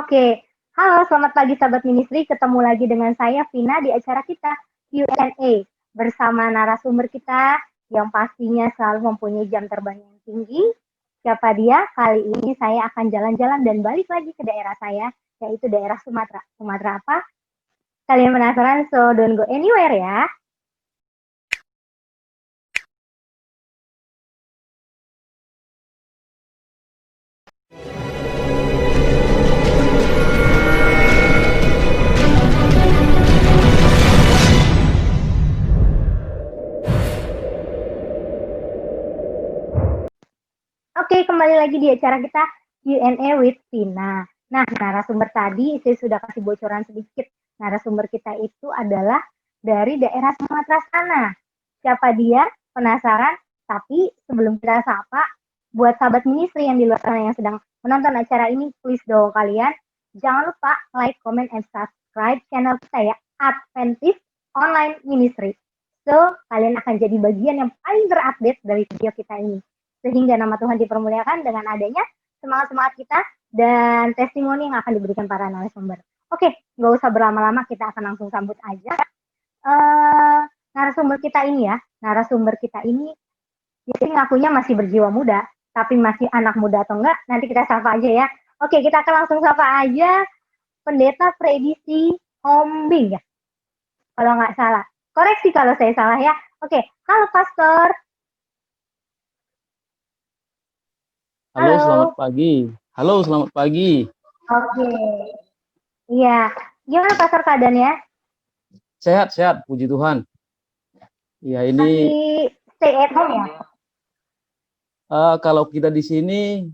Oke, halo selamat pagi sahabat ministry, ketemu lagi dengan saya Vina di acara kita Q&A bersama narasumber kita yang pastinya selalu mempunyai jam terbang yang tinggi. Siapa dia? Kali ini saya akan jalan-jalan dan balik lagi ke daerah saya, yaitu daerah Sumatera. Sumatera apa? Kalian penasaran? So don't go anywhere ya. Oke, kembali lagi di acara kita Q&A with Vina. Nah, narasumber tadi saya sudah kasih bocoran sedikit. Narasumber kita itu adalah dari daerah Sumatera sana. Siapa dia? Penasaran? Tapi sebelum kita sapa, buat sahabat ministry yang di luar sana yang sedang menonton acara ini, please dong kalian jangan lupa like, comment, and subscribe channel kita ya, Adventist Online Ministry. So, kalian akan jadi bagian yang paling terupdate dari video kita ini. Sehingga nama Tuhan dipermuliakan dengan adanya semangat-semangat kita dan testimoni yang akan diberikan para narasumber. Oke, nggak usah berlama-lama, kita akan langsung sambut aja narasumber kita ini ya. Narasumber kita ini jadi ngakunya masih berjiwa muda, tapi masih anak muda atau enggak, nanti kita sapa aja ya. Oke, kita akan langsung sapa aja Pendeta Freddy Hombing ya, kalau nggak salah. Koreksi kalau saya salah ya. Oke, halo Pastor. Halo, selamat pagi. Halo, selamat pagi. Oke. Iya. Gimana Pastor keadaannya? Sehat, puji Tuhan. Ya, ini masih stay at home ya? Kalau kita di sini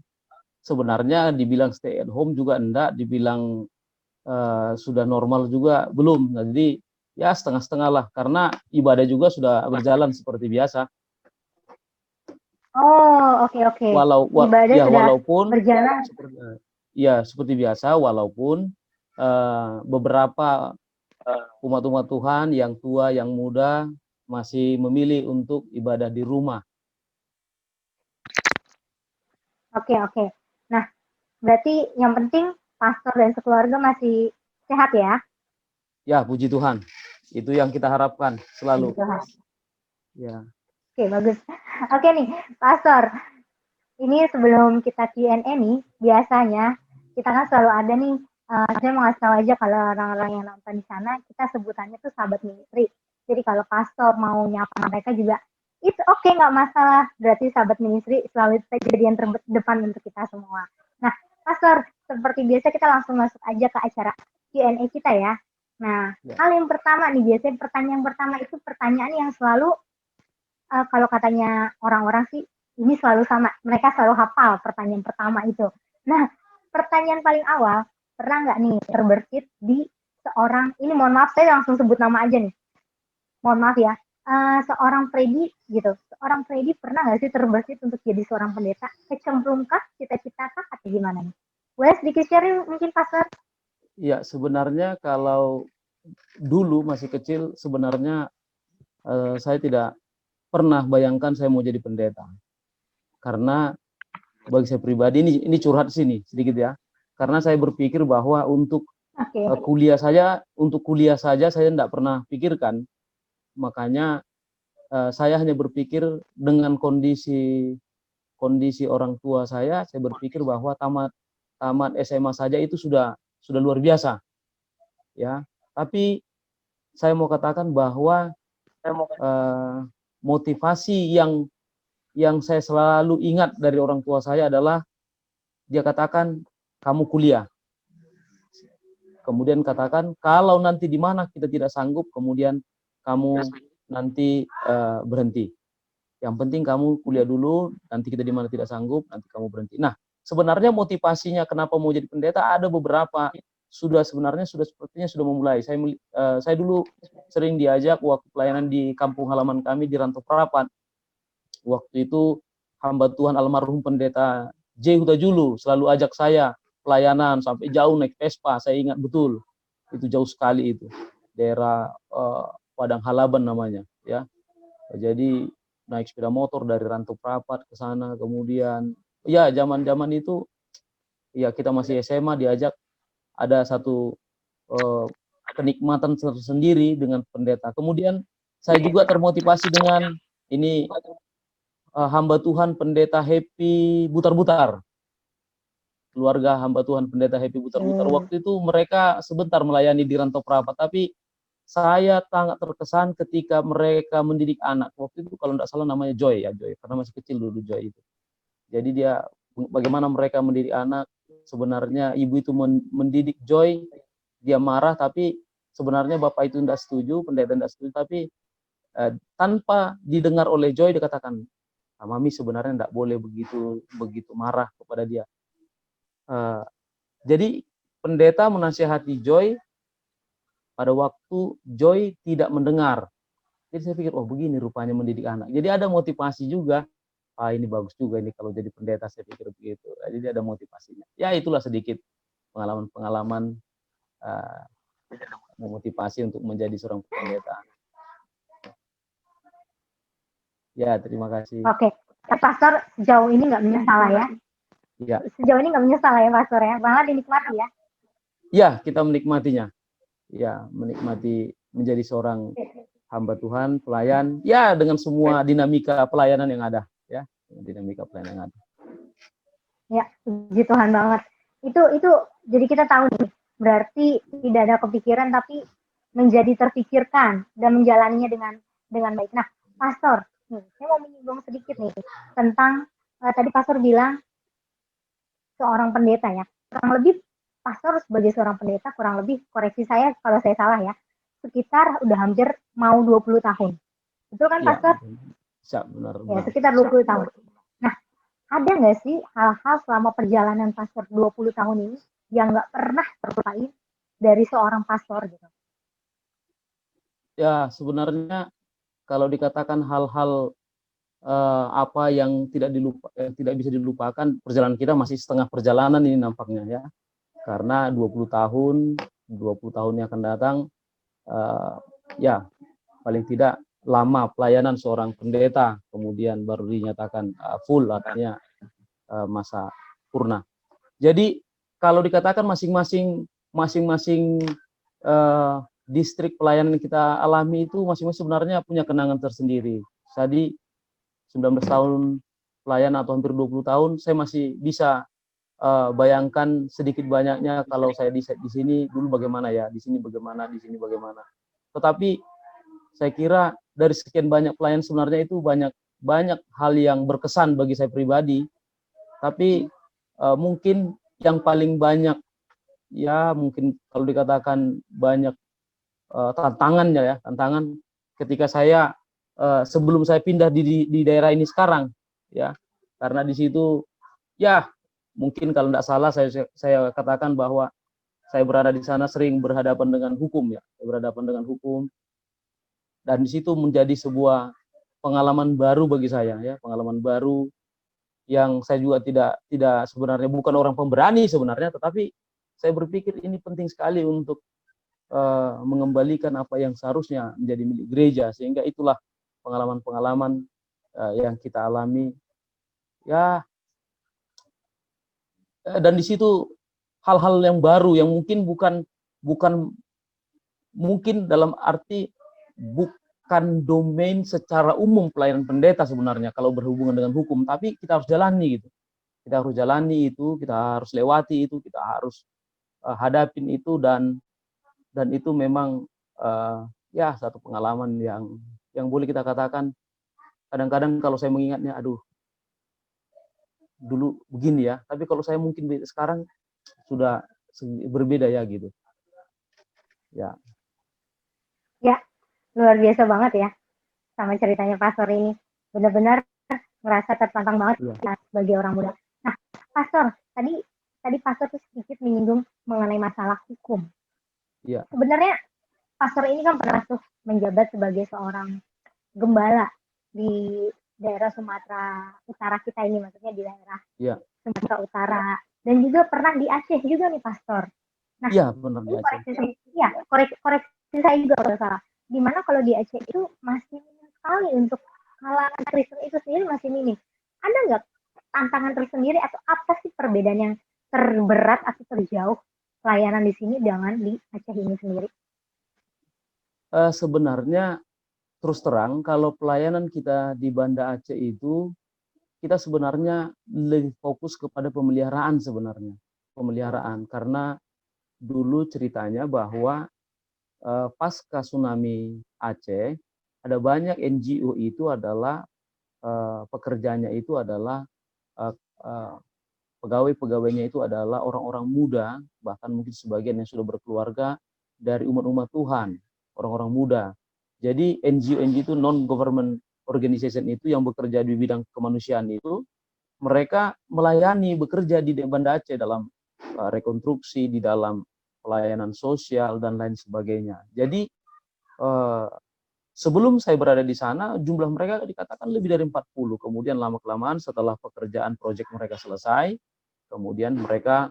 sebenarnya dibilang stay at home juga enggak, dibilang sudah normal juga belum. Nah, jadi ya setengah-setengah lah, karena ibadah juga sudah berjalan seperti biasa. Oh, oke. Ibadah ya, sudah walaupun berjalan. seperti biasa, walaupun beberapa umat-umat Tuhan yang tua, yang muda masih memilih untuk ibadah di rumah. Oke. Nah, berarti yang penting pastor dan sekeluarga masih sehat ya? Ya, puji Tuhan. Itu yang kita harapkan selalu. Puji Tuhan. Ya. Oke, bagus. Oke nih, pastor. Ini sebelum kita Q&A nih, biasanya kita kan selalu ada nih, saya mau ngasih tahu aja kalau orang-orang yang nonton di sana, kita sebutannya tuh sahabat ministry. Jadi kalau pastor mau nyapa mereka juga, it's okay, nggak masalah. Berarti sahabat ministry selalu jadi yang terdepan untuk kita semua. Nah, pastor, seperti biasa kita langsung masuk aja ke acara Q&A kita ya. Nah, hal yang pertama nih, biasanya pertanyaan pertama itu pertanyaan yang selalu, kalau katanya orang-orang sih, ini selalu sama, mereka selalu hafal pertanyaan pertama itu. Nah, pertanyaan paling awal, pernah nggak nih terbersit di seorang, ini mohon maaf saya langsung sebut nama aja nih, mohon maaf ya, seorang Freddy gitu, seorang Freddy pernah nggak sih terbersit untuk jadi seorang pendeta? Kecemplungkah, cita-citakah, atau gimana nih? Boleh sedikit sharing mungkin Pastor? Ya, sebenarnya kalau dulu masih kecil, sebenarnya saya tidak pernah bayangkan saya mau jadi pendeta. Karena bagi saya pribadi, ini curhat sini sedikit ya. Karena saya berpikir bahwa untuk kuliah saja saya tidak pernah pikirkan. Makanya saya hanya berpikir dengan kondisi orang tua saya berpikir bahwa tamat SMA saja itu sudah luar biasa. Ya, tapi saya mau katakan bahwa motivasi yang saya selalu ingat dari orang tua saya adalah dia katakan kamu kuliah. Kemudian katakan kalau nanti di mana kita tidak sanggup, kemudian kamu nanti berhenti. Yang penting kamu kuliah dulu, nanti kita di mana tidak sanggup, nanti kamu berhenti. Nah, sebenarnya motivasinya kenapa mau jadi pendeta ada beberapa. Sebenarnya sepertinya sudah memulai. Saya dulu sering diajak waktu pelayanan di kampung halaman kami di Rantau Prapat. Waktu itu hamba Tuhan almarhum pendeta J. Huta-Julu selalu ajak saya pelayanan sampai jauh naik Vespa, saya ingat betul. Itu jauh sekali itu. Daerah Padang Halaban namanya, ya. Jadi naik sepeda motor dari Rantau Prapat ke sana, kemudian ya zaman-zaman itu ya kita masih SMA diajak ada satu kenikmatan tersendiri dengan pendeta. Kemudian saya juga termotivasi dengan ini hamba Tuhan pendeta Happy Butar-Butar. Keluarga hamba Tuhan pendeta Happy Butar-Butar. Waktu itu mereka sebentar melayani di Rantau Prapat, tapi saya sangat terkesan ketika mereka mendidik anak. Waktu itu kalau tidak salah namanya Joy ya, Joy, karena masih kecil dulu Joy itu. Jadi dia bagaimana mereka mendidik anak. Sebenarnya ibu itu mendidik Joy, dia marah, tapi sebenarnya bapak itu tidak setuju, pendeta tidak setuju, tapi tanpa didengar oleh Joy dikatakan, Mami sebenarnya tidak boleh begitu marah kepada dia. Jadi pendeta menasihati Joy pada waktu Joy tidak mendengar. Jadi saya pikir, oh begini rupanya mendidik anak. Jadi ada motivasi juga. Ini bagus juga ini kalau jadi pendeta, saya pikir begitu. Jadi ada motivasinya. Ya itulah sedikit pengalaman memotivasi untuk menjadi seorang pendeta. Ya, terima kasih. Oke, Pastor sejauh ini nggak menyesal ya? Ya. Sejauh ini nggak menyesal ya, Pastor ya? Banget dinikmati ya? Ya, kita menikmatinya. Ya, menikmati menjadi seorang hamba Tuhan, pelayan, ya dengan semua dinamika pelayanan yang ada, ya, dinamika pelayanan yang ada. Ya, puji Tuhan banget. Itu jadi kita tahu nih, berarti tidak ada kepikiran tapi menjadi terpikirkan dan menjalaninya dengan baik. Nah, Pastor, nih, saya mau menyinggung sedikit nih tentang tadi Pastor bilang seorang pendeta ya. Kurang lebih Pastor sebagai seorang pendeta kurang lebih, koreksi saya kalau saya salah ya, sekitar udah hampir mau 20 tahun. Betul kan, Pastor? Ya, benar. Ya, sekitar 20 tahun. Nah, ada nggak sih hal-hal selama perjalanan Pastor 20 tahun ini yang nggak pernah terlupain dari seorang pastor gitu? Ya, sebenarnya kalau dikatakan hal-hal apa yang tidak bisa dilupakan, perjalanan kita masih setengah perjalanan ini nampaknya ya. Karena 20 tahun yang akan datang, ya paling tidak lama pelayanan seorang pendeta, kemudian baru dinyatakan full, artinya masa purna. Jadi kalau dikatakan masing-masing distrik pelayanan yang kita alami itu masing-masing sebenarnya punya kenangan tersendiri. Jadi 19 tahun pelayanan atau hampir 20 tahun, saya masih bisa bayangkan sedikit banyaknya kalau saya di sini dulu bagaimana ya, di sini bagaimana, di sini bagaimana. Tetapi saya kira dari sekian banyak pelayan sebenarnya itu banyak hal yang berkesan bagi saya pribadi. Tapi mungkin yang paling banyak ya mungkin kalau dikatakan banyak tantangan ketika saya sebelum saya pindah di daerah ini sekarang ya, karena di situ ya mungkin kalau tidak salah saya katakan bahwa saya berada di sana sering berhadapan dengan hukum ya, dan di situ menjadi sebuah pengalaman baru bagi saya ya, pengalaman baru yang saya juga tidak sebenarnya bukan orang pemberani sebenarnya, tetapi saya berpikir ini penting sekali untuk mengembalikan apa yang seharusnya menjadi milik gereja, sehingga itulah pengalaman-pengalaman yang kita alami ya. Dan di situ hal-hal yang baru yang bukan mungkin dalam arti bukan domain secara umum pelayanan pendeta sebenarnya kalau berhubungan dengan hukum, tapi kita harus jalani gitu. Kita harus jalani itu, kita harus lewati itu, kita harus hadapin itu, dan itu memang ya satu pengalaman yang boleh kita katakan kadang-kadang kalau saya mengingatnya, aduh dulu begini ya, tapi kalau saya mungkin sekarang sudah berbeda ya gitu. Ya. Ya, luar biasa banget ya sama ceritanya Pastor ini. Benar-benar merasa tertantang banget ya sebagai orang muda. Nah, Pastor, tadi Pastor tuh sedikit menyinggung mengenai masalah hukum. Ya. Sebenarnya Pastor ini kan pernah tuh menjabat sebagai seorang gembala di daerah Sumatera Utara kita ini, maksudnya di daerah Sumatera Utara, dan juga pernah di Aceh juga nih Pastor. Nah, iya benar di Aceh. Koreksi saya juga kalau salah. Dimana kalau di Aceh itu masih minim sekali untuk kalangan Kristen itu sendiri masih minim. Ada nggak tantangan tersendiri atau apa sih perbedaan yang terberat atau terjauh pelayanan di sini dengan di Aceh ini sendiri? Sebenarnya terus terang kalau pelayanan kita di Banda Aceh itu kita sebenarnya lebih fokus kepada pemeliharaan sebenarnya. Pemeliharaan karena dulu ceritanya bahwa pasca tsunami Aceh ada banyak NGO itu adalah pekerjaannya itu adalah eh, eh, pegawai-pegawainya itu adalah orang-orang muda, bahkan mungkin sebagian yang sudah berkeluarga dari umat-umat Tuhan, orang-orang muda. Jadi NGO-NGO itu non-government organization itu yang bekerja di bidang kemanusiaan itu, mereka melayani, bekerja di Banda Aceh dalam rekonstruksi, di dalam pelayanan sosial, dan lain sebagainya. Jadi eh, sebelum saya berada di sana, jumlah mereka dikatakan lebih dari 40. Kemudian lama-kelamaan setelah pekerjaan proyek mereka selesai, kemudian mereka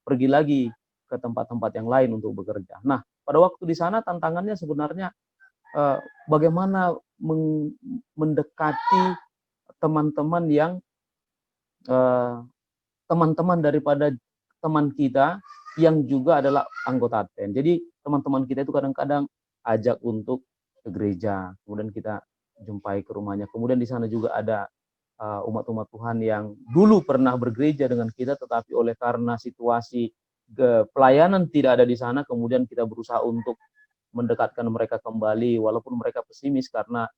pergi lagi ke tempat-tempat yang lain untuk bekerja. Nah, pada waktu di sana tantangannya sebenarnya bagaimana mendekati teman-teman yang teman-teman daripada teman kita yang juga adalah anggota Advent. Jadi teman-teman kita itu kadang-kadang ajak untuk ke gereja, kemudian kita jumpai ke rumahnya. Kemudian di sana juga ada umat-umat Tuhan yang dulu pernah bergereja dengan kita, tetapi oleh karena situasi pelayanan tidak ada di sana, kemudian kita berusaha untuk mendekatkan mereka kembali, walaupun mereka pesimis karena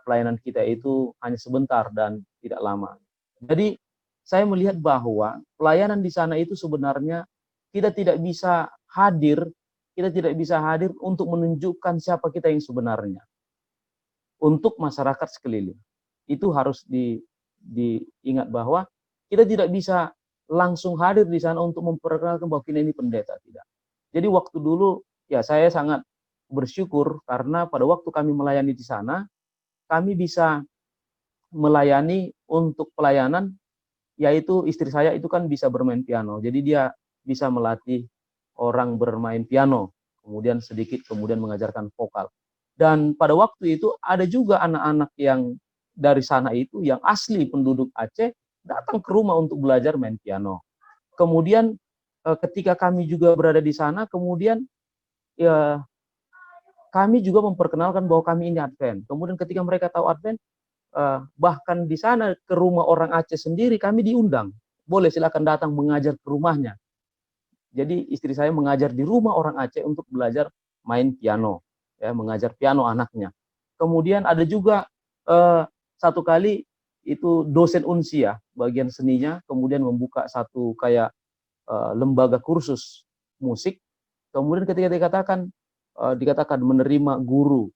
pelayanan kita itu hanya sebentar dan tidak lama. Jadi saya melihat bahwa pelayanan di sana itu sebenarnya kita tidak bisa hadir, untuk menunjukkan siapa kita yang sebenarnya untuk masyarakat sekeliling. Itu harus diingat bahwa kita tidak bisa langsung hadir di sana untuk memperkenalkan bahwa kita ini pendeta, tidak. Jadi waktu dulu ya saya sangat bersyukur karena pada waktu kami melayani di sana, kami bisa melayani untuk pelayanan, yaitu istri saya itu kan bisa bermain piano. Jadi dia bisa melatih orang bermain piano, kemudian sedikit kemudian mengajarkan vokal. Dan pada waktu itu ada juga anak-anak yang dari sana itu yang asli penduduk Aceh datang ke rumah untuk belajar main piano. Kemudian ketika kami juga berada di sana, kemudian ya kami juga memperkenalkan bahwa kami ini Advent. Kemudian ketika mereka tahu Advent, bahkan di sana ke rumah orang Aceh sendiri kami diundang. Boleh silakan datang mengajar ke rumahnya. Jadi istri saya mengajar di rumah orang Aceh untuk belajar main piano, ya, mengajar piano anaknya. Kemudian ada juga satu kali itu dosen unsia bagian seninya, kemudian membuka satu kayak lembaga kursus musik. Kemudian ketika dikatakan menerima guru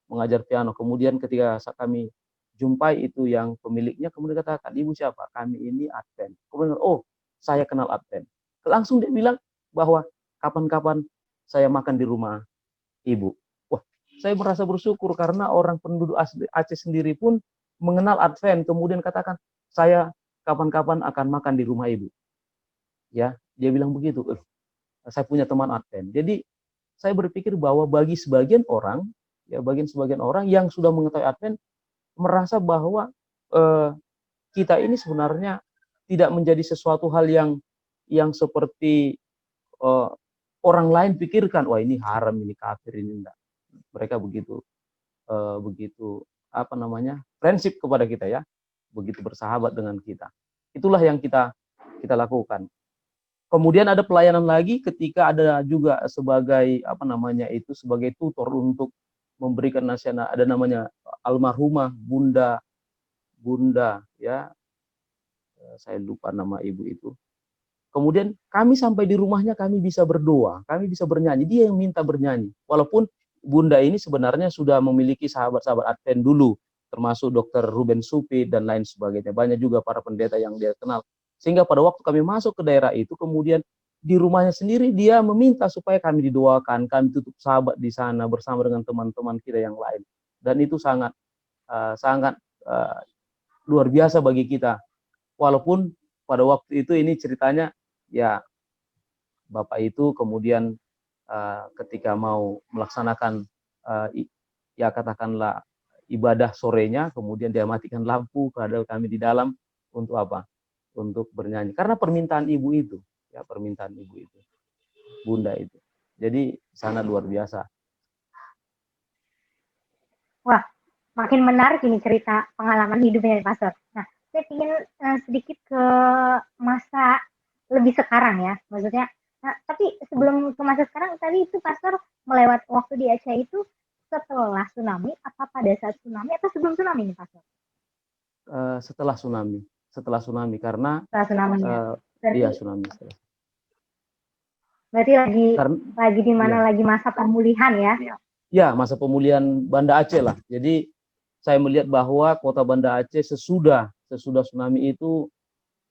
mengajar piano. Kemudian ketika kami jumpai itu yang pemiliknya, kemudian katakan, ibu siapa? Kami ini Advent. Kemudian, oh saya kenal Advent. Langsung dia bilang bahwa kapan-kapan saya makan di rumah ibu. Wah, saya merasa bersyukur karena orang penduduk Aceh sendiri pun mengenal Advent. Kemudian katakan, saya kapan-kapan akan makan di rumah ibu. Ya, dia bilang begitu. Saya punya teman Advent. Jadi saya berpikir bahwa bagi sebagian orang, ya sebagian orang yang sudah mengetahui Advent merasa bahwa eh, kita ini sebenarnya tidak menjadi sesuatu hal yang seperti eh, orang lain pikirkan, wah ini haram, ini kafir, ini enggak. Mereka begitu begitu apa namanya prinsip kepada kita, ya, begitu bersahabat dengan kita. Itulah yang kita lakukan. Kemudian ada pelayanan lagi ketika ada juga sebagai apa namanya itu sebagai tutor untuk memberikan nasihat. Ada namanya almarhumah Bunda Bunda ya, saya lupa nama ibu itu. Kemudian kami sampai di rumahnya, kami bisa berdoa, kami bisa bernyanyi. Dia yang minta bernyanyi. Walaupun Bunda ini sebenarnya sudah memiliki sahabat-sahabat Advent dulu, termasuk Dr. Ruben Supit dan lain sebagainya. Banyak juga para pendeta yang dia kenal. Sehingga pada waktu kami masuk ke daerah itu, kemudian di rumahnya sendiri dia meminta supaya kami didoakan, kami tutup sahabat di sana bersama dengan teman-teman kita yang lain. Dan itu sangat sangat luar biasa bagi kita. Walaupun pada waktu itu ini ceritanya ya Bapak itu kemudian ketika mau melaksanakan ya katakanlah ibadah sorenya, kemudian dia matikan lampu, padahal kami di dalam untuk apa? Untuk bernyanyi. Karena permintaan ibu itu. ya permintaan ibu itu, bunda itu. Jadi sangat luar biasa. Wah, makin menarik ini cerita pengalaman hidupnya Pastor. Nah, saya ingin sedikit ke masa lebih sekarang ya, maksudnya. Nah, tapi sebelum ke masa sekarang, tadi itu Pastor melewat waktu di Aceh itu setelah tsunami, apa pada saat tsunami atau sebelum tsunami nih Pastor? Setelah tsunami karena Setelah tsunami ya. Berarti, iya tsunami. berarti lagi di mana, iya. lagi masa pemulihan ya? Ya, masa pemulihan Banda Aceh lah. Jadi saya melihat bahwa kota Banda Aceh sesudah tsunami itu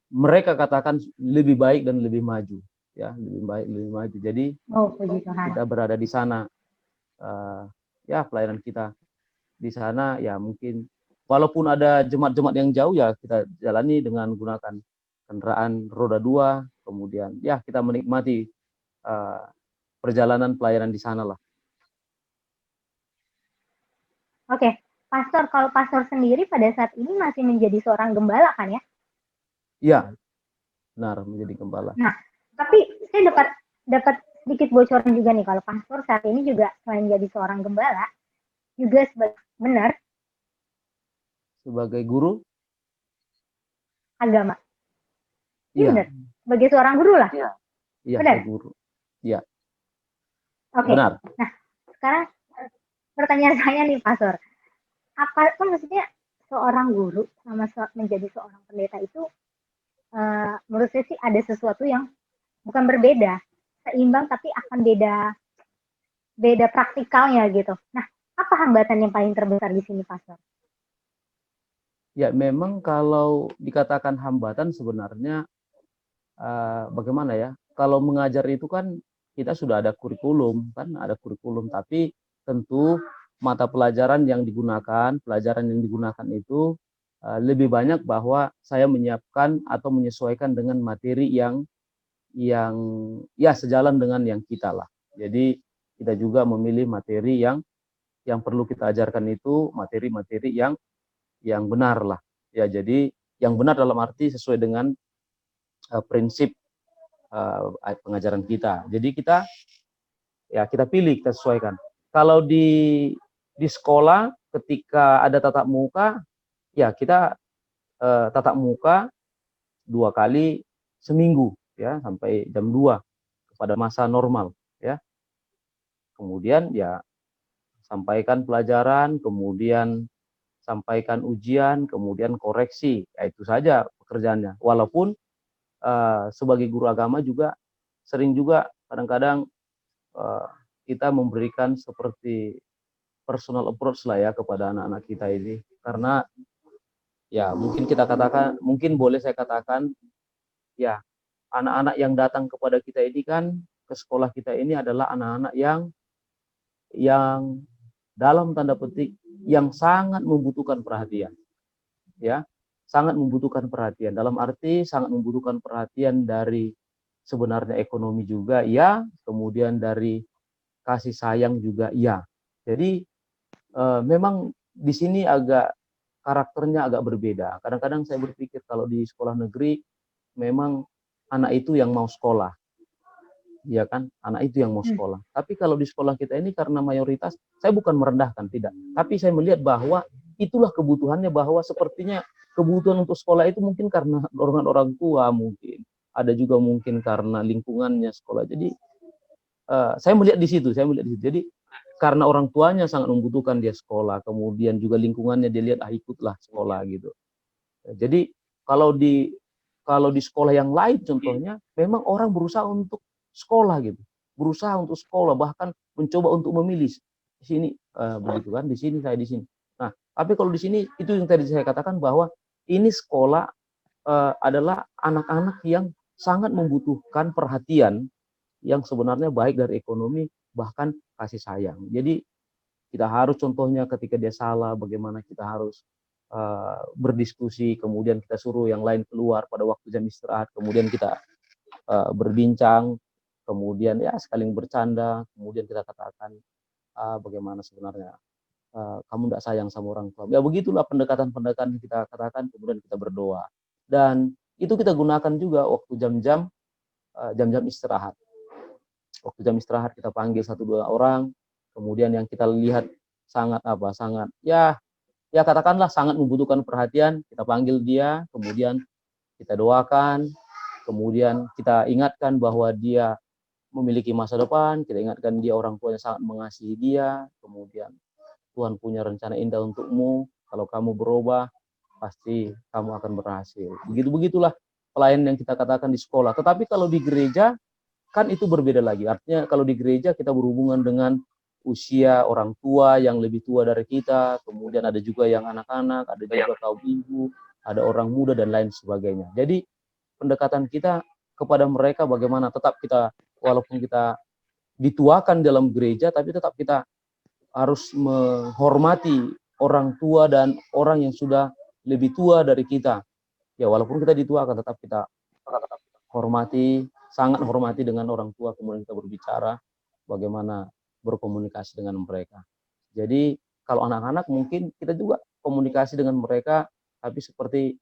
mereka katakan lebih baik dan lebih maju, ya lebih baik lebih maju. Jadi Puji Tuhan. kita berada di sana, ya pelayanan kita di sana ya mungkin walaupun ada jemaat-jemaat yang jauh ya kita jalani dengan menggunakan kendaraan roda 2, kemudian ya kita menikmati perjalanan pelayanan di sana lah. Oke, Pastor, kalau Pastor sendiri pada saat ini masih menjadi seorang gembala kan ya? Iya, benar menjadi gembala. Nah, tapi saya dapat sedikit bocoran juga nih kalau Pastor saat ini juga selain jadi seorang gembala, juga benar sebagai guru agama. iya, benar. Sebagai seorang guru lah. Iya, benar. guru. Iya. Oke. Benar. Nah, sekarang pertanyaan saya nih, Pastor. Apa kan maksudnya seorang guru sama menjadi seorang pendeta itu menurut saya sih ada sesuatu yang bukan berbeda, seimbang tapi akan beda praktikalnya gitu. Nah, apa hambatan yang paling terbesar di sini, Pastor? Ya, memang kalau dikatakan hambatan sebenarnya bagaimana ya? Kalau mengajar itu kan kita sudah ada kurikulum, kan ada kurikulum, tapi tentu mata pelajaran yang digunakan itu lebih banyak bahwa saya menyiapkan atau menyesuaikan dengan materi yang ya sejalan dengan yang kita lah. Jadi kita juga memilih materi yang perlu kita ajarkan itu materi-materi yang benar lah. Ya, jadi yang benar dalam arti sesuai dengan prinsip pengajaran kita. Jadi kita pilih, kita sesuaikan. Kalau di sekolah ketika ada tatap muka, ya kita tatap muka 2 kali seminggu ya sampai jam 2 pada masa normal ya. Kemudian ya sampaikan pelajaran, kemudian sampaikan ujian, kemudian koreksi. Ya, itu saja pekerjaannya. Walaupun sebagai guru agama juga sering juga kadang-kadang kita memberikan seperti personal approach lah ya kepada anak-anak kita ini. Karena ya mungkin boleh saya katakan ya anak-anak yang datang kepada kita ini kan ke sekolah kita ini adalah anak-anak yang dalam tanda petik yang sangat membutuhkan perhatian. Ya, sangat membutuhkan perhatian. Dalam arti sangat membutuhkan perhatian dari sebenarnya ekonomi juga ya, kemudian dari kasih sayang juga ya. Jadi memang di sini karakternya agak berbeda. Kadang-kadang saya berpikir kalau di sekolah negeri memang anak itu yang mau sekolah. Ya kan, anak itu yang mau sekolah. Tapi kalau di sekolah kita ini karena mayoritas, saya bukan merendahkan, tidak. Tapi saya melihat bahwa itulah kebutuhannya, bahwa sepertinya kebutuhan untuk sekolah itu mungkin karena dorongan orang tua mungkin. Ada juga mungkin karena lingkungannya sekolah. Jadi saya melihat di situ. Jadi karena orang tuanya sangat membutuhkan dia sekolah, kemudian juga lingkungannya dia lihat ikutlah sekolah gitu. Jadi kalau di sekolah yang lain contohnya, memang orang berusaha untuk sekolah gitu, berusaha untuk sekolah, bahkan mencoba untuk memilih di sini begitu kan, di sini saya di sini. Nah, tapi kalau di sini itu yang tadi saya katakan bahwa ini sekolah adalah anak-anak yang sangat membutuhkan perhatian yang sebenarnya baik dari ekonomi bahkan kasih sayang. Jadi kita harus contohnya ketika dia salah, bagaimana kita harus berdiskusi, kemudian kita suruh yang lain keluar pada waktu jam istirahat, kemudian kita berbincang, kemudian ya saling bercanda, kemudian kita katakan bagaimana sebenarnya kamu tidak sayang sama orang tua. Ya begitulah pendekatan-pendekatan kita katakan, kemudian kita berdoa. Dan itu kita gunakan juga waktu jam-jam jam-jam istirahat. Waktu jam istirahat kita panggil 1-2 orang, kemudian yang kita lihat sangat ya katakanlah sangat membutuhkan perhatian, kita panggil dia, kemudian kita doakan, kemudian kita ingatkan bahwa dia memiliki masa depan, kita ingatkan dia orang tua yang sangat mengasihi dia, kemudian Tuhan punya rencana indah untukmu, kalau kamu berubah, pasti kamu akan berhasil. Begitulah pelayanan yang kita katakan di sekolah. Tetapi kalau di gereja, kan itu berbeda lagi. Artinya kalau di gereja kita berhubungan dengan usia orang tua yang lebih tua dari kita, kemudian ada juga yang anak-anak, ada juga kaum ibu, ada orang muda dan lain sebagainya. Jadi pendekatan kita kepada mereka bagaimana tetap kita, walaupun kita dituakan dalam gereja, tapi tetap kita harus menghormati orang tua dan orang yang sudah lebih tua dari kita. Ya walaupun kita dituakan, tetap kita hormati, sangat hormati dengan orang tua, kemudian kita berbicara bagaimana berkomunikasi dengan mereka. Jadi kalau anak-anak mungkin kita juga komunikasi dengan mereka, tapi seperti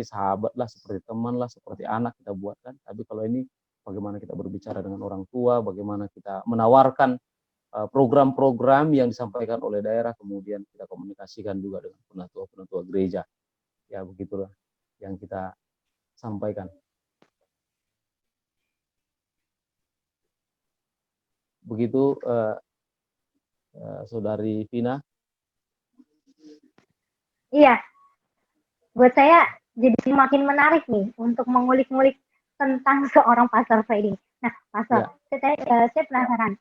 sahabat lah, seperti teman lah, seperti anak kita buatkan. Tapi kalau ini bagaimana kita berbicara dengan orang tua, bagaimana kita menawarkan program-program yang disampaikan oleh daerah, kemudian kita komunikasikan juga dengan penatua-penatua gereja. Ya begitulah yang kita sampaikan. Begitu Saudari Vina. Iya, buat saya jadi semakin menarik nih untuk mengulik-ngulik tentang seorang Pastor Freddy. Nah, Pastor, saya penasaran.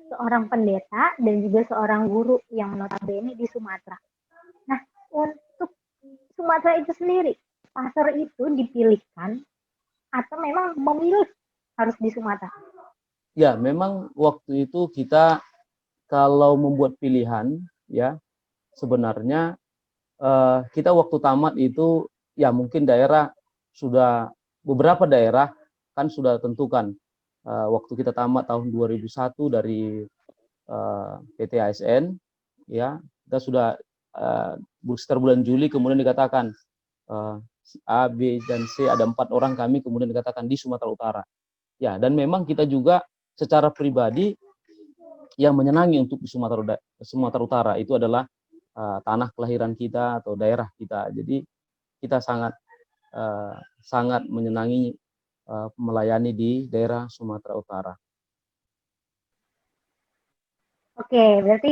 Seorang pendeta dan juga seorang guru yang notabene di Sumatera. Nah, untuk Sumatera itu sendiri, pastor itu dipilihkan atau memang memilih harus di Sumatera? Ya, memang waktu itu kita kalau membuat pilihan, ya sebenarnya kita waktu tamat itu ya mungkin daerah sudah, beberapa daerah kan sudah tentukan. Waktu kita tamat tahun 2001 dari PT ASN, ya kita sudah sekitar bulan Juli, kemudian dikatakan A, B, dan C, ada 4 orang kami, kemudian dikatakan di Sumatera Utara. Ya, dan memang kita juga secara pribadi yang menyenangi untuk di Sumatera Utara itu adalah tanah kelahiran kita atau daerah kita. Jadi kita sangat menyenangi melayani di daerah Sumatera Utara. Oke, berarti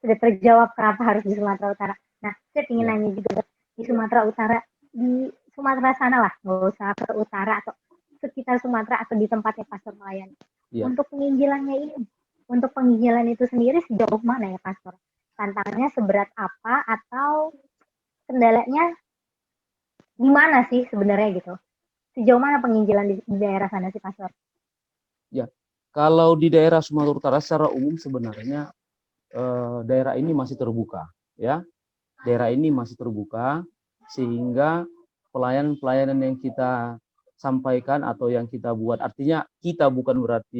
sudah terjawab kenapa harus di Sumatera Utara. Nah, saya ingin nanya juga di Sumatera Utara, di Sumatera sana lah, nggak usah ke utara atau sekitar Sumatera atau di tempatnya pastor melayani. Ya. Untuk penginjilannya ini, untuk penginjilan itu sendiri sejauh mana ya pastor? Tantangannya seberat apa atau kendalanya di mana sih sebenarnya gitu? Sejauh mana penginjilan di daerah sana sih pastor? Ya, kalau di daerah Sumatera Utara secara umum sebenarnya daerah ini masih terbuka, ya. Daerah ini masih terbuka sehingga pelayanan-pelayanan yang kita sampaikan atau yang kita buat, artinya kita bukan berarti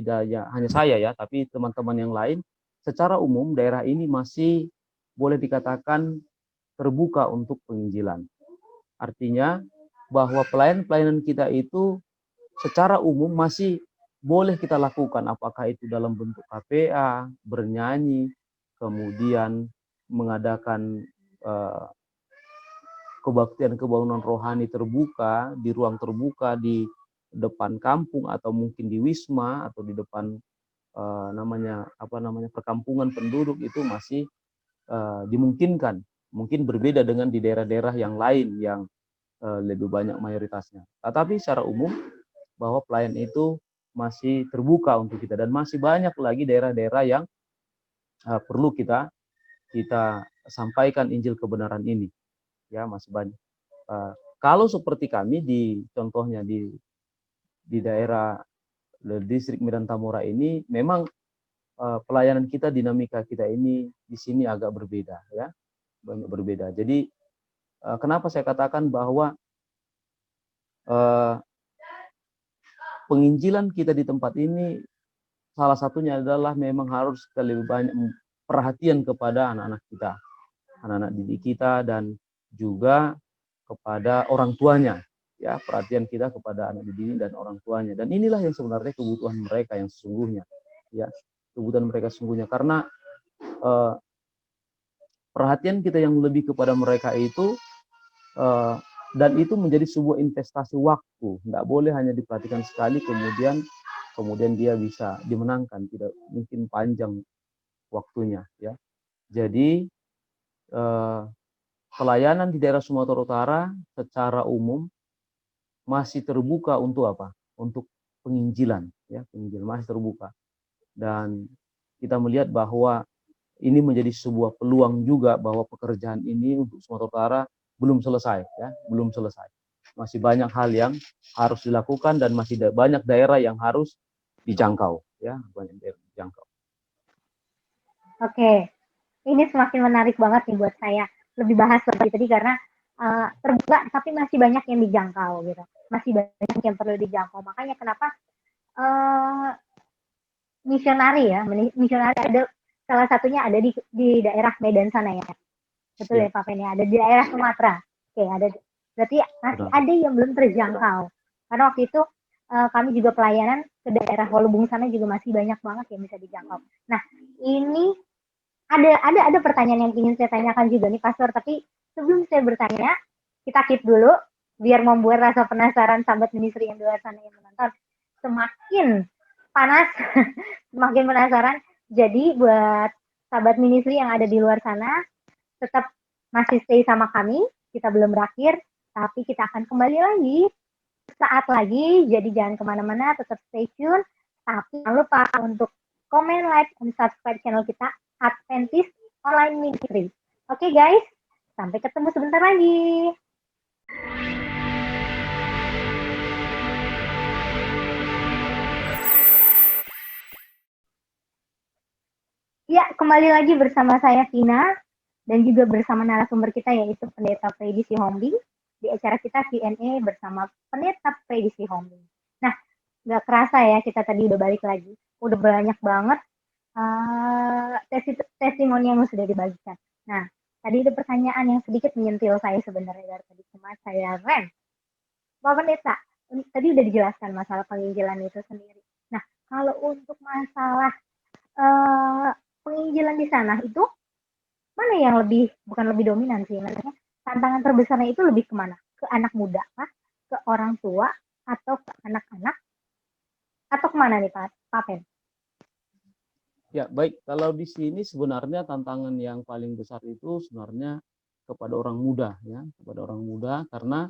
hanya saya ya, tapi teman-teman yang lain, secara umum daerah ini masih boleh dikatakan terbuka untuk penginjilan. Artinya bahwa pelayanan-pelayanan kita itu secara umum masih boleh kita lakukan, apakah itu dalam bentuk KPA, bernyanyi, kemudian mengadakan kebaktian kebangunan rohani terbuka, di ruang terbuka, di depan kampung atau mungkin di wisma atau di depan perkampungan penduduk, itu masih dimungkinkan. Mungkin berbeda dengan di daerah-daerah yang lain yang lebih banyak mayoritasnya. Tetapi secara umum bahwa pelayan itu masih terbuka untuk kita, dan masih banyak lagi daerah-daerah yang perlu kita sampaikan Injil kebenaran ini. Ya, masih banyak. Kalau seperti kami contohnya di daerah distrik Medan Tamora ini, memang pelayanan kita, dinamika kita ini di sini agak berbeda, ya, banyak berbeda. Jadi kenapa saya katakan bahwa penginjilan kita di tempat ini salah satunya adalah memang harus lebih banyak perhatian kepada anak-anak kita, anak-anak didik kita, dan juga kepada orang tuanya. ya perhatian kita kepada anak didik dan orang tuanya. Dan inilah yang sebenarnya kebutuhan mereka yang sesungguhnya, ya kebutuhan mereka sesungguhnya, karena perhatian kita yang lebih kepada mereka itu dan itu menjadi sebuah investasi waktu. Nggak boleh hanya diperhatikan sekali kemudian dia bisa dimenangkan, tidak mungkin panjang waktunya, ya. Jadi pelayanan di daerah Sumatera Utara secara umum masih terbuka untuk apa? Untuk penginjilan, ya, penginjilan masih terbuka. Dan kita melihat bahwa ini menjadi sebuah peluang juga bahwa pekerjaan ini untuk Sumatera Utara belum selesai, ya, belum selesai. Masih banyak hal yang harus dilakukan dan masih banyak daerah yang harus dijangkau, ya, banyak daerah dijangkau. Oke, ini semakin menarik banget nih buat saya lebih bahas lebih tadi karena terbuka tapi masih banyak yang dijangkau gitu, masih banyak yang perlu dijangkau. Makanya kenapa misionari ya, misionari ada salah satunya ada di daerah Medan sana ya, betul ya Pak Pen, ada di daerah Sumatera. Oke, ada berarti masih ada yang belum terjangkau karena waktu itu kami juga pelayanan ke daerah Walubung sana juga masih banyak banget yang bisa dijangkau. Nah ini ada pertanyaan yang ingin saya tanyakan juga nih Pastor, tapi sebelum saya bertanya kita keep dulu biar membuat rasa penasaran sahabat ministry yang di luar sana yang menonton semakin panas semakin penasaran. Jadi buat sahabat ministry yang ada di luar sana tetap masih stay sama kami, kita belum berakhir tapi kita akan kembali lagi saat lagi, jadi jangan kemana-mana, tetap stay tune, tapi jangan lupa untuk komen, like, dan subscribe channel kita Adventist Online Ministry. Oke guys, sampai ketemu sebentar lagi. Ya, kembali lagi bersama saya Vina dan juga bersama narasumber kita yaitu Pendeta Freddy Sihombing di acara kita Q&A bersama Pendeta Freddy Sihombing. Nah, nggak kerasa ya kita tadi udah balik lagi, udah banyak banget testimoni yang sudah dibagikan. Nah, tadi ada pertanyaan yang sedikit menyentil saya sebenarnya dari tadi, cuma saya rem. Pak Pendeta, tadi udah dijelaskan masalah penginjilan itu sendiri. Nah, kalau untuk masalah penginjilan di sana itu mana yang bukan lebih dominan sih, maksudnya tantangan terbesarnya itu lebih kemana? Ke anak muda kah? Ke orang tua? Atau ke anak-anak? Atau kemana nih Pak Pen? Ya, baik. Kalau di sini sebenarnya tantangan yang paling besar itu sebenarnya kepada orang muda, ya, kepada orang muda, karena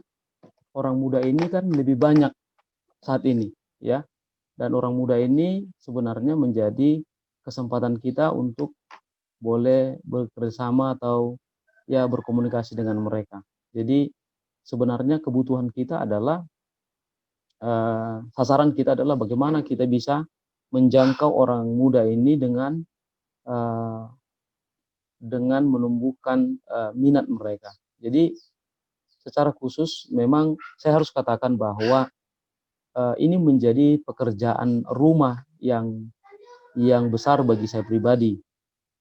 orang muda ini kan lebih banyak saat ini, ya. Dan orang muda ini sebenarnya menjadi kesempatan kita untuk boleh bekerjasama atau ya berkomunikasi dengan mereka. Jadi sebenarnya kebutuhan kita adalah sasaran kita adalah bagaimana kita bisa menjangkau orang muda ini dengan menumbuhkan minat mereka. Jadi secara khusus memang saya harus katakan bahwa ini menjadi pekerjaan rumah yang besar bagi saya pribadi.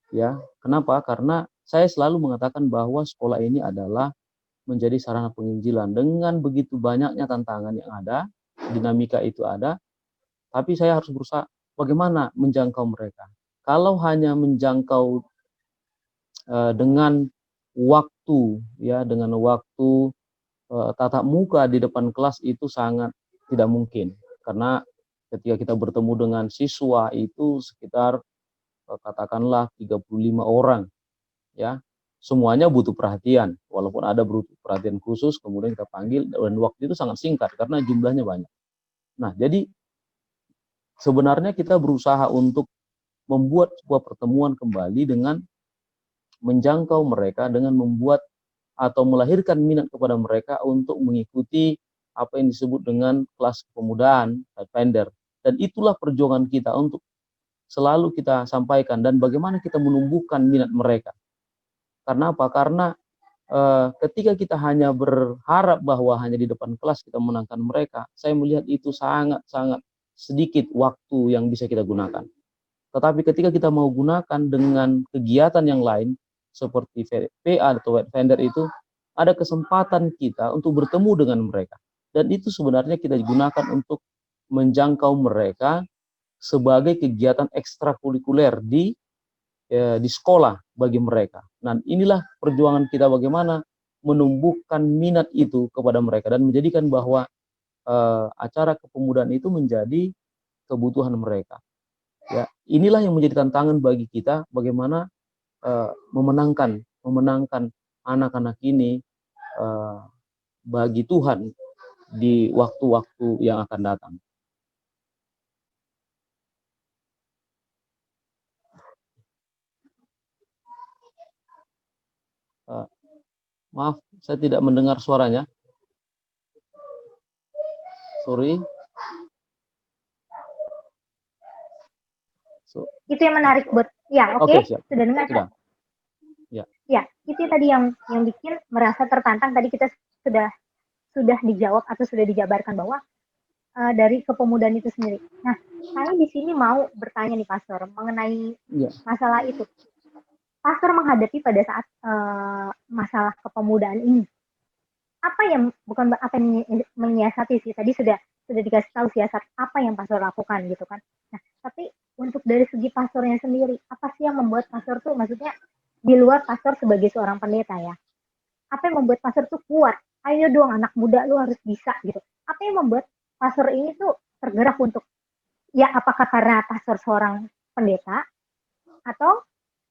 Ya, kenapa? Karena saya selalu mengatakan bahwa sekolah ini adalah menjadi sarana penginjilan. Dengan begitu banyaknya tantangan yang ada, dinamika itu ada, tapi saya harus berusaha bagaimana menjangkau mereka. Kalau hanya menjangkau dengan waktu, ya, dengan waktu tatap muka di depan kelas itu sangat tidak mungkin. Karena ketika kita bertemu dengan siswa itu sekitar katakanlah 35 orang, ya, semuanya butuh perhatian, walaupun ada butuh perhatian khusus, kemudian kita panggil, dan waktu itu sangat singkat karena jumlahnya banyak. Nah, jadi sebenarnya kita berusaha untuk membuat sebuah pertemuan kembali dengan menjangkau mereka, dengan membuat atau melahirkan minat kepada mereka untuk mengikuti apa yang disebut dengan kelas kepemudaan, Pathfinder. Dan itulah perjuangan kita untuk selalu kita sampaikan dan bagaimana kita menumbuhkan minat mereka. Karena apa? Karena ketika kita hanya berharap bahwa hanya di depan kelas kita menangkan mereka, saya melihat itu sangat-sangat sedikit waktu yang bisa kita gunakan. Tetapi ketika kita mau gunakan dengan kegiatan yang lain, seperti PA atau Pathfinder itu, ada kesempatan kita untuk bertemu dengan mereka. Dan itu sebenarnya kita gunakan untuk menjangkau mereka sebagai kegiatan ekstrakurikuler di sekolah bagi mereka. Nah, inilah perjuangan kita bagaimana menumbuhkan minat itu kepada mereka dan menjadikan bahwa acara kepemudaan itu menjadi kebutuhan mereka. Ya, inilah yang menjadi tantangan bagi kita bagaimana memenangkan anak-anak ini bagi Tuhan di waktu-waktu yang akan datang. Maaf, saya tidak mendengar suaranya. Sorry. Itu yang menarik buat ya, oke. Sudah dengar kan? Ya, itu tadi yang bikin merasa tertantang. Tadi kita sudah dijawab atau sudah dijabarkan bahwa dari kepemudaan itu sendiri. Nah, saya di sini mau bertanya nih Pastor mengenai masalah itu. Pastor menghadapi pada saat masalah kepemudaan ini, apa yang menyiasati sih, tadi sudah dikasih tahu siasat apa yang Pastor lakukan gitu kan. Nah, tapi untuk dari segi pastornya sendiri, apa sih yang membuat pastor tuh, maksudnya di luar pastor sebagai seorang pendeta ya, apa yang membuat pastor tuh kuat? Ayo dong anak muda, lu harus bisa gitu. Apa yang membuat pastor ini tuh tergerak untuk, ya apakah karena pastor seorang pendeta atau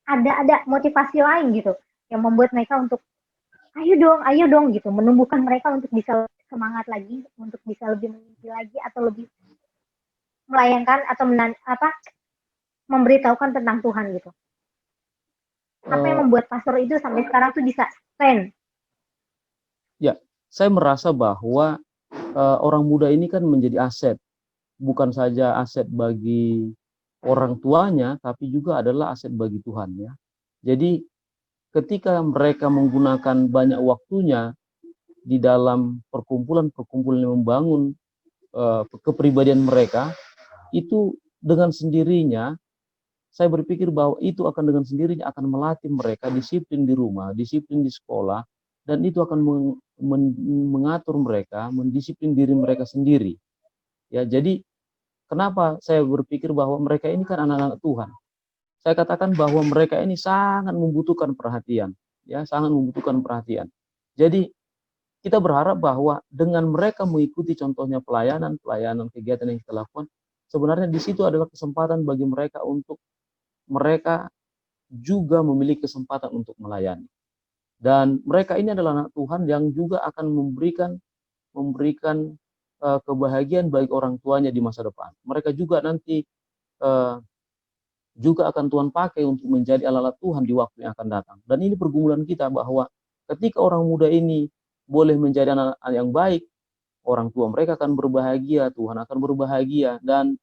ada motivasi lain gitu yang membuat mereka untuk ayo dong gitu, menumbuhkan mereka untuk bisa semangat lagi, untuk bisa lebih mengisi lagi atau lebih melayangkan atau memberitahukan tentang Tuhan gitu. Apa yang membuat pastor itu sampai sekarang tuh bisa stand? Ya, saya merasa bahwa orang muda ini kan menjadi aset, bukan saja aset bagi orang tuanya, tapi juga adalah aset bagi Tuhan ya. Jadi ketika mereka menggunakan banyak waktunya di dalam perkumpulan-perkumpulan yang membangun kepribadian mereka, itu dengan sendirinya saya berpikir bahwa itu akan dengan sendirinya akan melatih mereka disiplin di rumah, disiplin di sekolah, dan itu akan mengatur mereka, mendisiplin diri mereka sendiri. Ya, jadi kenapa saya berpikir bahwa mereka ini kan anak-anak Tuhan? Saya katakan bahwa mereka ini sangat membutuhkan perhatian, ya, sangat membutuhkan perhatian. Jadi kita berharap bahwa dengan mereka mengikuti contohnya pelayanan kegiatan yang kita lakukan, sebenarnya di situ adalah kesempatan bagi mereka untuk mereka juga memiliki kesempatan untuk melayani. Dan mereka ini adalah anak Tuhan yang juga akan memberikan kebahagiaan bagi orang tuanya di masa depan. Mereka juga nanti juga akan Tuhan pakai untuk menjadi alat-alat Tuhan di waktu yang akan datang. Dan ini pergumulan kita bahwa ketika orang muda ini boleh menjadi anak yang baik, orang tua mereka akan berbahagia, Tuhan akan berbahagia, dan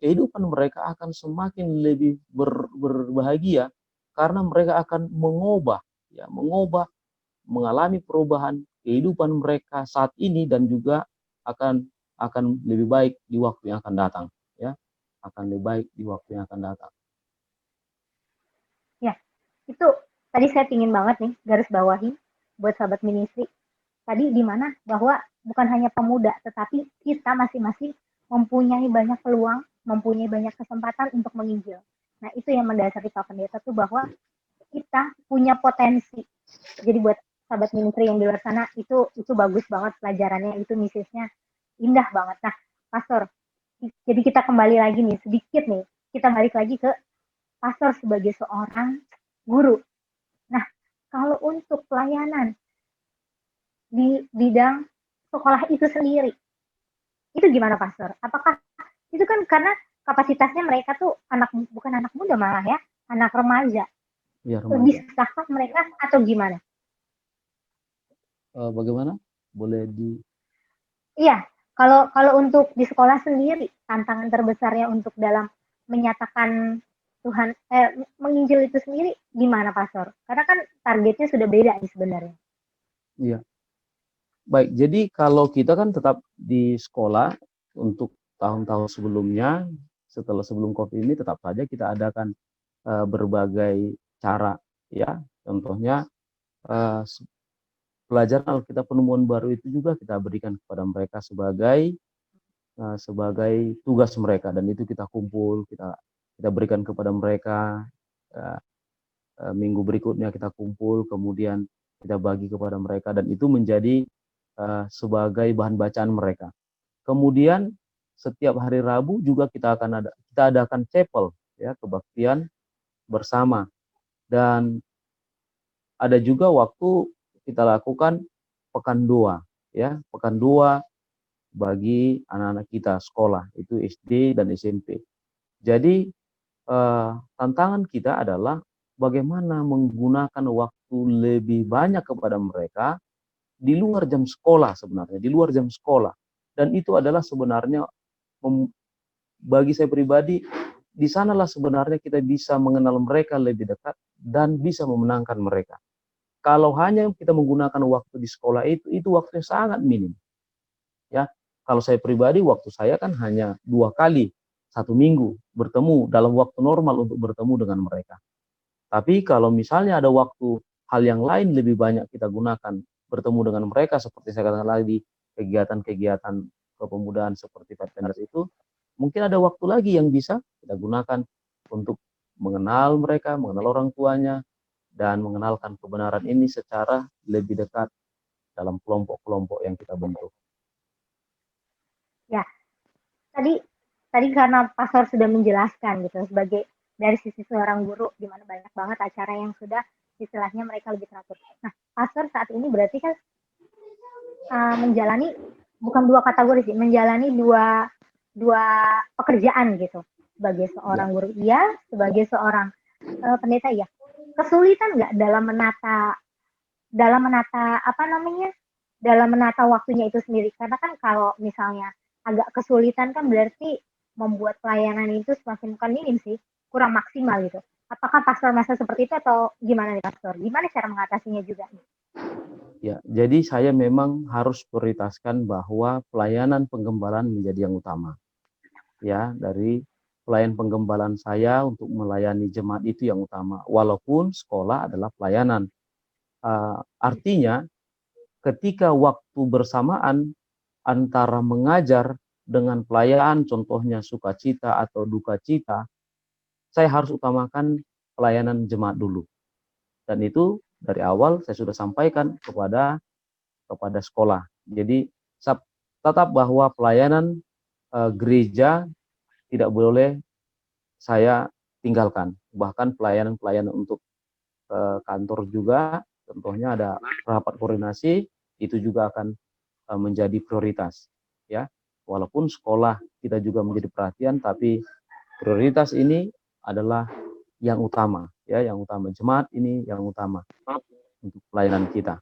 kehidupan mereka akan semakin lebih berbahagia karena mereka akan mengubah, mengalami perubahan kehidupan mereka saat ini dan juga akan lebih baik di waktu yang akan datang, ya, akan lebih baik di waktu yang akan datang. Ya, itu tadi saya pingin banget nih garis bawahi buat sahabat ministry. Tadi di mana bahwa bukan hanya pemuda, tetapi kita masing-masing mempunyai banyak peluang, mempunyai banyak kesempatan untuk menginjil. Nah, itu yang mendasari Pak Pendeta tuh bahwa kita punya potensi. Jadi buat sahabat ministry yang di luar sana, itu bagus banget pelajarannya, itu misinya indah banget. Nah, Pastor, jadi kita kembali lagi nih, sedikit nih, kita balik lagi ke Pastor sebagai seorang guru. Nah, kalau untuk pelayanan di bidang sekolah itu sendiri, itu gimana Pastor? Apakah itu kan karena kapasitasnya mereka tuh bukan anak muda malah ya, anak remaja. Ya, lebih susah mereka atau gimana? Bagaimana? Boleh di? Iya, kalau untuk di sekolah sendiri, tantangan terbesarnya untuk dalam menyatakan Tuhan, menginjil itu sendiri gimana Pastor? Karena kan targetnya sudah beda nih sebenarnya. Iya. Baik, jadi kalau kita kan tetap di sekolah untuk tahun-tahun sebelumnya, sebelum COVID ini tetap saja kita adakan berbagai cara, ya. Contohnya pelajaran Alkitab penemuan baru itu juga kita berikan kepada mereka sebagai tugas mereka, dan itu kita kumpul, kita berikan kepada mereka. Minggu berikutnya kita kumpul, kemudian kita bagi kepada mereka, dan itu menjadi sebagai bahan bacaan mereka. Kemudian setiap hari Rabu juga kita adakan chapel, ya, kebaktian bersama. Dan ada juga waktu kita lakukan pekan doa, ya, pekan doa bagi anak-anak kita sekolah, itu SD dan SMP. Jadi tantangan kita adalah bagaimana menggunakan waktu lebih banyak kepada mereka di luar jam sekolah sebenarnya, di luar jam sekolah. Dan itu adalah sebenarnya bagi saya pribadi, di sanalah sebenarnya kita bisa mengenal mereka lebih dekat dan bisa memenangkan mereka. Kalau hanya kita menggunakan waktu di sekolah itu waktunya sangat minim. Ya, kalau saya pribadi, waktu saya kan hanya 2 kali 1 minggu bertemu dalam waktu normal untuk bertemu dengan mereka. Tapi kalau misalnya ada waktu hal yang lain lebih banyak kita gunakan bertemu dengan mereka, seperti saya katakan lagi, kegiatan-kegiatan kepemudaan seperti Pathfinders itu, mungkin ada waktu lagi yang bisa kita gunakan untuk mengenal mereka, mengenal orang tuanya, dan mengenalkan kebenaran ini secara lebih dekat dalam kelompok-kelompok yang kita bentuk. Ya, tadi karena Pastor sudah menjelaskan gitu sebagai dari sisi seorang guru, di mana banyak banget acara yang sudah istilahnya mereka lebih teratur. Nah, Pastor saat ini berarti kan menjalani bukan 2 kategori sih, menjalani dua pekerjaan gitu, sebagai seorang guru iya, sebagai seorang pendeta iya. Kesulitan nggak dalam menata dalam menata waktunya itu sendiri? Karena kan kalau misalnya agak kesulitan kan berarti membuat pelayanan itu semakin bukan minim sih, kurang maksimal gitu. Apakah Pastor masa seperti itu atau gimana nih Pastor? Gimana cara mengatasinya juga? Ya, jadi saya memang harus prioritaskan bahwa pelayanan penggembalaan menjadi yang utama. Ya, dari pelayan penggembalaan saya untuk melayani jemaat itu yang utama, walaupun sekolah adalah pelayanan. Artinya ketika waktu bersamaan antara mengajar dengan pelayanan, contohnya sukacita atau duka cita, saya harus utamakan pelayanan jemaat dulu. Dan itu dari awal saya sudah sampaikan kepada sekolah. Jadi tetap bahwa pelayanan gereja tidak boleh saya tinggalkan. Bahkan pelayanan-pelayanan untuk kantor juga, contohnya ada rapat koordinasi, itu juga akan menjadi prioritas. Ya, walaupun sekolah kita juga menjadi perhatian, tapi prioritas ini adalah yang utama. Ya, yang utama jemaat ini yang utama untuk pelayanan kita.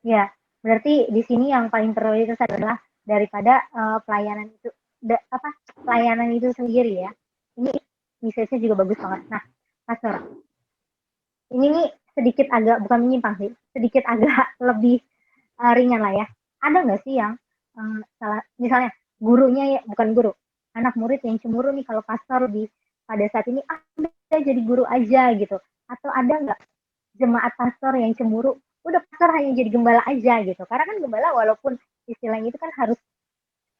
Ya, berarti di sini yang paling prioritas adalah daripada pelayanan itu pelayanan itu sendiri ya. Ini message-nya juga bagus banget. Nah, Pastor, ini nih sedikit agak bukan menyimpang sih, sedikit agak lebih ringan lah ya. Ada nggak sih yang salah, misalnya gurunya ya bukan guru, anak murid yang cemburu nih kalau pastor pada saat ini udah jadi guru aja gitu, atau ada nggak jemaat pastor yang cemburu udah pastor hanya jadi gembala aja gitu, karena kan gembala walaupun istilahnya itu kan harus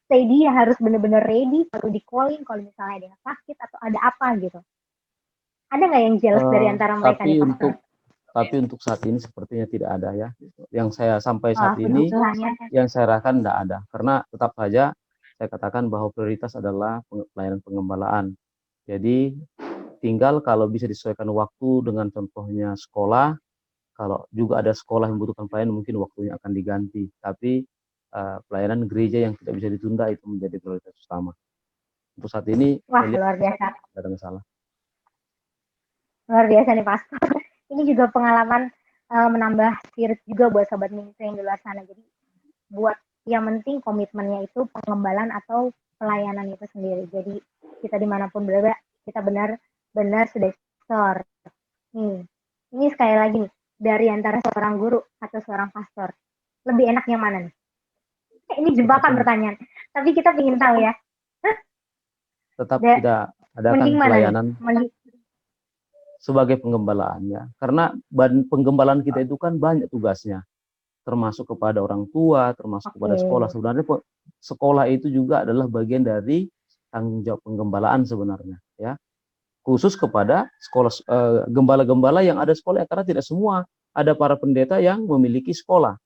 steady, harus bener-bener ready kalau di calling kalau misalnya ada yang sakit atau ada apa gitu. Ada nggak yang jelas dari antara mereka nih pastor? Tapi untuk saat ini sepertinya tidak ada ya. Yang saya sampai saat Oh, ini, ya. yang saya rasakan tidak ada. Karena tetap saja saya katakan bahwa prioritas adalah pelayanan pengembalaan. Jadi tinggal kalau bisa disesuaikan waktu dengan contohnya sekolah, kalau juga ada sekolah yang membutuhkan pelayanan mungkin waktunya akan diganti. Tapi pelayanan gereja yang tidak bisa ditunda itu menjadi prioritas utama. Untuk saat ini, wah luar biasa. Tidak ada masalah. Luar biasa nih pastor. Ini juga pengalaman menambah spirit juga buat sobat ministry yang di luar sana. Jadi buat yang penting komitmennya itu pengembalaan atau pelayanan itu sendiri. Jadi kita dimanapun berada, kita benar-benar sudah pastor. Ini sekali lagi nih, dari antara seorang guru atau seorang pastor, lebih enak yang mana nih? Ini jebakan pertanyaan, tapi kita ingin tahu ya. Tetap kita adakan pelayanan. sebagai penggembalaannya. Karena penggembalaan kita itu kan banyak tugasnya, termasuk kepada orang tua, termasuk kepada sekolah. Oke. Sebenarnya sekolah itu juga adalah bagian dari tanggung jawab penggembalaan sebenarnya, ya. Khusus kepada sekolah, gembala-gembala yang ada sekolah, karena tidak semua ada para pendeta yang memiliki sekolah.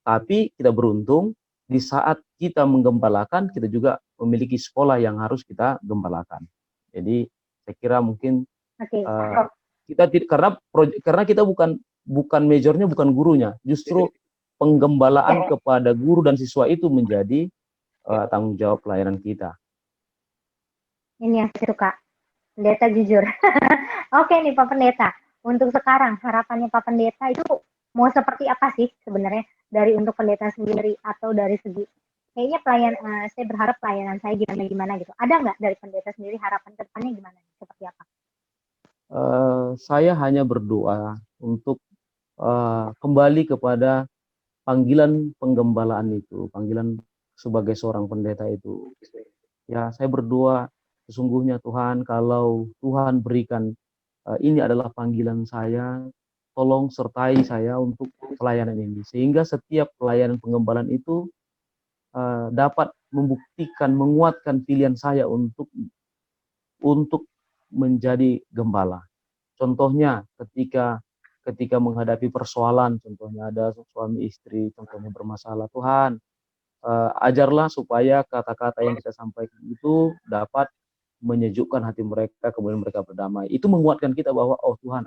Tapi kita beruntung di saat kita menggembalakan, kita juga memiliki sekolah yang harus kita gembalakan. Jadi saya kira mungkin Oke. kita karena kita bukan majornya, bukan gurunya, justru penggembalaan kepada guru dan siswa itu menjadi tanggung jawab pelayanan kita. Ini yang saya suka. Pendeta jujur. Oke nih Pak Pendeta. Untuk sekarang harapannya Pak Pendeta itu mau seperti apa sih sebenarnya dari untuk pendeta sendiri atau dari segi kayaknya saya berharap pelayanan saya gimana gitu. Ada nggak dari pendeta sendiri harapan ke depannya gimana? Seperti apa? Saya hanya berdoa untuk kembali kepada panggilan penggembalaan itu, panggilan sebagai seorang pendeta itu. Ya, saya berdoa sesungguhnya Tuhan, kalau Tuhan berikan ini adalah panggilan saya, tolong sertai saya untuk pelayanan ini. Sehingga setiap pelayanan penggembalaan itu dapat membuktikan, menguatkan pilihan saya untuk menjadi gembala. Contohnya ketika menghadapi persoalan, contohnya ada suami istri, contohnya bermasalah, Tuhan ajarlah supaya kata-kata yang kita sampaikan itu dapat menyejukkan hati mereka, kemudian mereka berdamai. Itu menguatkan kita bahwa, oh Tuhan,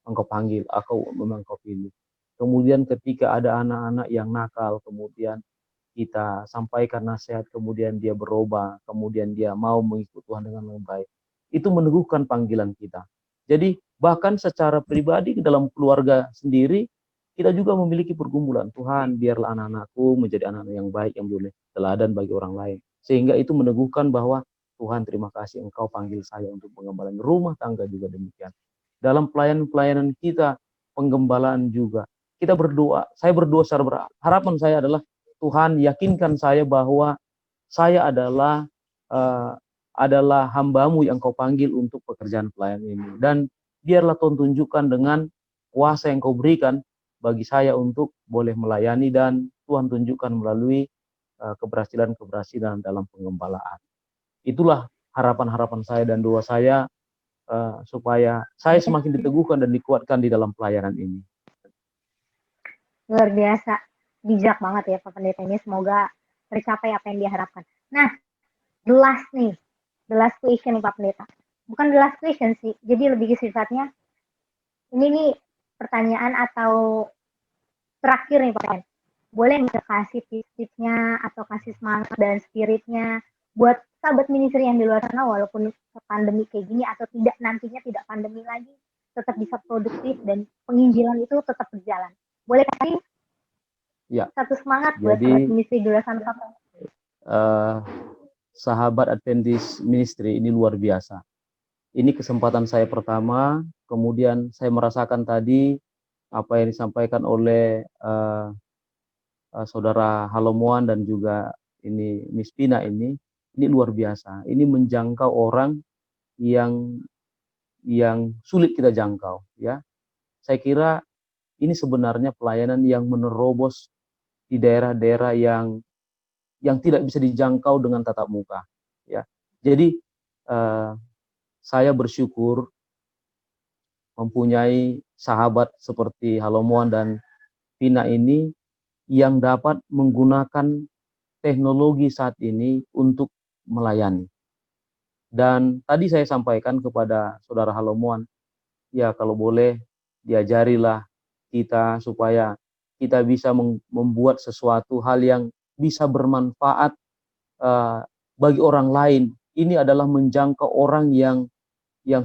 Engkau panggil, memang Engkau pilih. Kemudian ketika ada anak-anak yang nakal, kemudian kita sampaikan nasihat, kemudian dia berubah, kemudian dia mau mengikut Tuhan dengan lebih baik. Itu meneguhkan panggilan kita. Jadi bahkan secara pribadi dalam keluarga sendiri, kita juga memiliki pergumulan. Tuhan, biarlah anak-anakku menjadi anak-anak yang baik, yang boleh teladan bagi orang lain. Sehingga itu meneguhkan bahwa Tuhan, terima kasih Engkau panggil saya untuk penggembalaan rumah tangga juga demikian. Dalam pelayanan-pelayanan kita, penggembalaan juga. Kita berdoa, saya berdoa secara berharap. Harapan saya adalah Tuhan yakinkan saya bahwa saya adalah hamba-Mu yang Kau panggil untuk pekerjaan pelayanan ini. Dan biarlah Tuhan tunjukkan dengan kuasa yang Kau berikan bagi saya untuk boleh melayani, dan Tuhan tunjukkan melalui keberhasilan-keberhasilan dalam penggembalaan. Itulah harapan-harapan saya dan doa saya supaya saya semakin diteguhkan dan dikuatkan di dalam pelayanan ini. Luar biasa. Bijak banget ya Pak Pendeta ini. Semoga tercapai apa yang diharapkan. Nah, the last question nih Pak Pendeta. Bukan the last question sih. Jadi lebih sifatnya, ini nih pertanyaan atau terakhir nih Pak Pendeta. Boleh nggak kasih tips-tipsnya atau kasih semangat dan spiritnya buat sahabat ministry yang di luar sana, walaupun pandemi kayak gini atau tidak, nantinya tidak pandemi lagi, tetap bisa produktif dan penginjilan itu tetap berjalan. Boleh kasih satu semangat buat sahabat ministry di luar sana? Sahabat Adventist Ministry ini luar biasa. Ini kesempatan saya pertama, kemudian saya merasakan tadi apa yang disampaikan oleh saudara Halomoan dan juga ini Miss Pina ini luar biasa. Ini menjangkau orang yang sulit kita jangkau, ya. Saya kira ini sebenarnya pelayanan yang menerobos di daerah-daerah yang tidak bisa dijangkau dengan tatap muka, ya. Jadi saya bersyukur mempunyai sahabat seperti Halomoan dan Pina ini yang dapat menggunakan teknologi saat ini untuk melayani. Dan tadi saya sampaikan kepada saudara Halomoan, ya kalau boleh diajarilah kita supaya kita bisa membuat sesuatu hal yang bisa bermanfaat bagi orang lain. Ini adalah menjangkau orang yang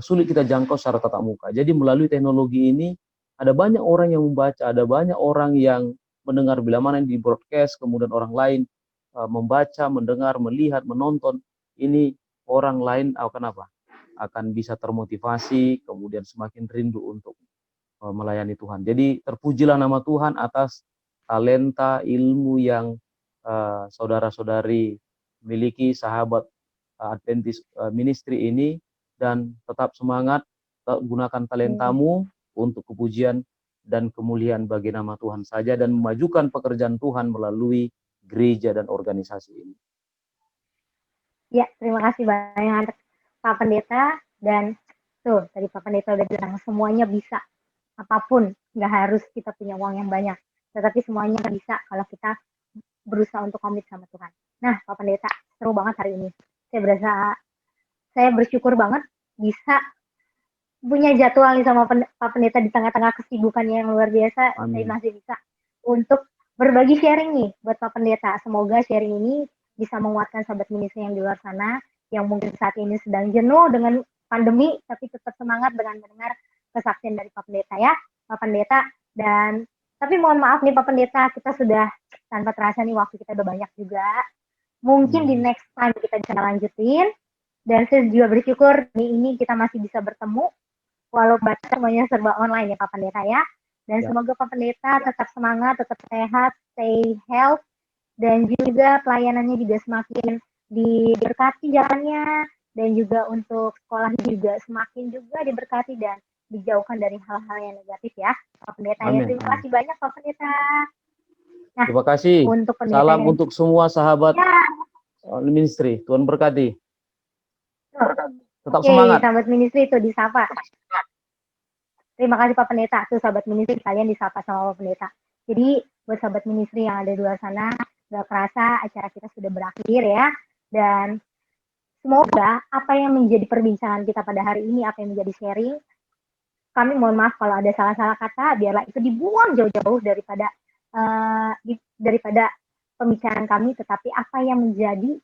sulit kita jangkau secara tatap muka. Jadi melalui teknologi ini ada banyak orang yang membaca, ada banyak orang yang mendengar bila mana di broadcast, kemudian orang lain membaca, mendengar, melihat, menonton. Ini orang lain akan bisa termotivasi, kemudian semakin rindu untuk melayani Tuhan. Jadi terpujilah nama Tuhan atas talenta, ilmu yang saudara-saudari miliki, sahabat Adventist Ministry ini, dan tetap semangat, gunakan talentamu untuk kepujian dan kemuliaan bagi nama Tuhan saja dan memajukan pekerjaan Tuhan melalui gereja dan organisasi ini. Ya, terima kasih banyak Pak Pendeta. Dan tuh, tadi Pak Pendeta udah bilang semuanya bisa. Apapun, nggak harus kita punya uang yang banyak. Tetapi semuanya bisa kalau kita berusaha untuk komit sama Tuhan. Nah, Pak Pendeta, seru banget hari ini. Saya bersyukur banget bisa punya jadwal nih sama Pak Pendeta di tengah-tengah kesibukannya yang luar biasa. Amin. Saya masih bisa untuk berbagi sharing nih buat Pak Pendeta. Semoga sharing ini bisa menguatkan sahabat ministry yang di luar sana, yang mungkin saat ini sedang jenuh dengan pandemi, tapi tetap semangat dengan mendengar kesaksian dari Pak Pendeta ya, Pak Pendeta. Dan tapi mohon maaf nih Pak Pendeta, kita sudah tanpa terasa nih waktu kita udah banyak juga. Mungkin di next time kita bisa lanjutin. Dan saya juga bersyukur ini kita masih bisa bertemu, walau semuanya serba online ya Pak Pendeta ya. Dan semoga Pak Pendeta tetap semangat, tetap sehat, stay health, dan juga pelayanannya juga semakin diberkati jalannya, dan juga untuk sekolah juga semakin juga diberkati dan dijauhkan dari hal-hal yang negatif ya Pak Pendeta. Ya, terima kasih banyak Pak Pendeta. Nah, terima kasih. Untuk salam untuk semua sahabat ministry. Tuhan berkati. Tetap semangat. Sahabat ministry itu disapa. Terima kasih Pak Pendeta. Tuh sahabat ministry kalian disapa sama Pak Pendeta. Jadi buat sahabat ministry yang ada di luar sana, gak kerasa acara kita sudah berakhir ya. Dan semoga apa yang menjadi perbincangan kita pada hari ini, apa yang menjadi sharing, kami mohon maaf kalau ada salah-salah kata, biarlah itu dibuang jauh-jauh daripada pembicaraan kami, tetapi apa yang menjadi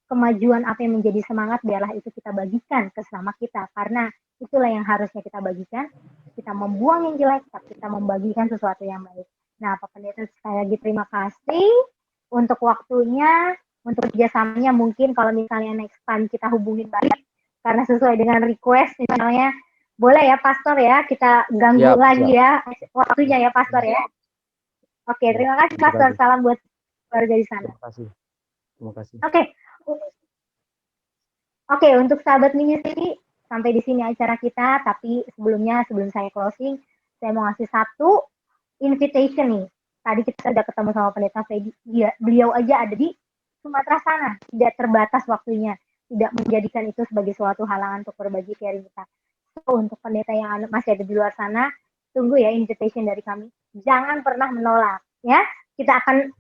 kemajuan, apa yang menjadi semangat, biarlah itu kita bagikan ke sesama kita, karena itulah yang harusnya kita bagikan. Kita membuang yang jelek, tapi kita membagikan sesuatu yang baik. Nah, Pak Pendeta, sekali lagi terima kasih untuk waktunya, untuk kerjasamanya. Mungkin kalau misalnya next time kita hubungin balik, karena sesuai dengan request, misalnya, boleh ya Pastor ya, kita ganggu lagi ya waktunya ya Pastor ya. Oke, terima kasih Pastor. Salam buat keluarga di sana. Terima kasih. Oke, untuk sahabat ministry, sampai di sini acara kita. Tapi sebelum saya closing, saya mau ngasih satu invitation nih. Tadi kita sudah ketemu sama Pendeta Freddy. Beliau aja ada di Sumatera sana, tidak terbatas waktunya, tidak menjadikan itu sebagai suatu halangan untuk berbagi sharing kita. So, untuk pendeta yang masih ada di luar sana, tunggu ya invitation dari kami. Jangan pernah menolak, ya. Kita akan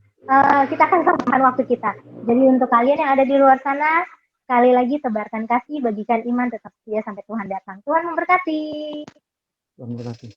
sempatkan waktu kita. Jadi untuk kalian yang ada di luar sana, sekali lagi tebarkan kasih, bagikan iman, tetap setia sampai Tuhan datang. Tuhan memberkati. Tuhan memberkati.